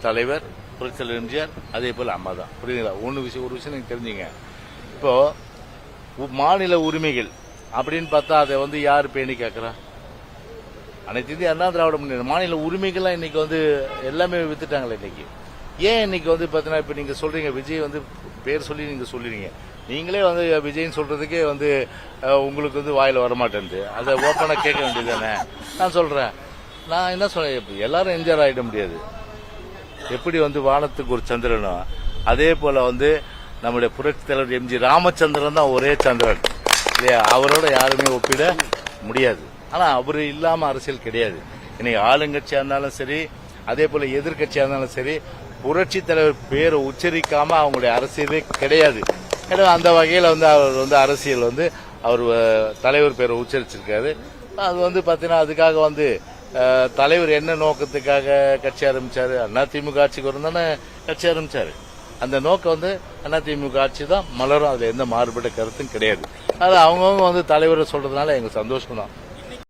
தலைவர் புரட்சியாளர் எம்ஜிஆர், அதே போல அம்மா தான். புரியுதுங்களா? ஒரு விஷயம் நீங்க தெரிஞ்சுங்க. இப்போ மாநில உரிமைகள் அப்படின்னு பார்த்தா அதை வந்து யார் பேணி கேட்கறா? அனைத்து இந்திய அண்ணா திராவிட முன்னேற்ற மாநில உரிமைகள்லாம் இன்னைக்கு வந்து எல்லாமே வித்துட்டாங்களே இன்னைக்கு. ஏன் இன்னைக்கு வந்து பார்த்தீங்கன்னா இப்போ நீங்க சொல்றீங்க விஜய் வந்து பேர் சொல்லி நீங்க சொல்லிடுறீங்க. நீங்களே வந்து விஜய்ன்னு சொல்றதுக்கே வந்து உங்களுக்கு வந்து வாயில வரமாட்டேன்து. அதை ஓப்பனா கேட்க வேண்டியது தானே? நான் சொல்றேன், நான் என்ன சொல்றேன், எல்லாரும் எம்ஜிஆர் ஆகிட முடியாது. எப்படி வந்து வானத்துக்கு ஒரு சந்திரனோ அதே போல வந்து நம்முடைய புரட்சி தலைவர் எம்ஜி ராமச்சந்திரன் தான் ஒரே சந்திரன் இல்லையா? அவரோட யாருமே ஒப்பிட முடியாது. ஆனா அவரு இல்லாம அரசியல் கிடையாது. இன்னைக்கு ஆளுங்கட்சியா இருந்தாலும் சரி, அதே போல எதிர்கட்சியா இருந்தாலும் சரி, புரட்சி தலைவர் பேரை உச்சரிக்காம அவங்களுடைய அரசியலே கிடையாது. எனவே அந்த வகையில வந்து அவர் வந்து அரசியல் வந்து அவர் தலைவர் பேரை உச்சரிச்சிருக்காரு. அது வந்து பாத்தீங்கன்னா அதுக்காக வந்து தலைவர் என்ன நோக்கத்துக்காக கட்சி ஆரம்பிச்சாரு? அதிமுக ஆட்சிக்கு வரும் தானே கட்சி ஆரம்பிச்சாரு. அந்த நோக்கம் வந்து அதிமுக ஆட்சி தான் மலரும். அதுல எந்த மாறுபட்ட கருத்தும் கிடையாது. அது அவங்கவுங்க வந்து தலைவரை சொல்றதுனால எங்களுக்கு சந்தோஷம் தான்.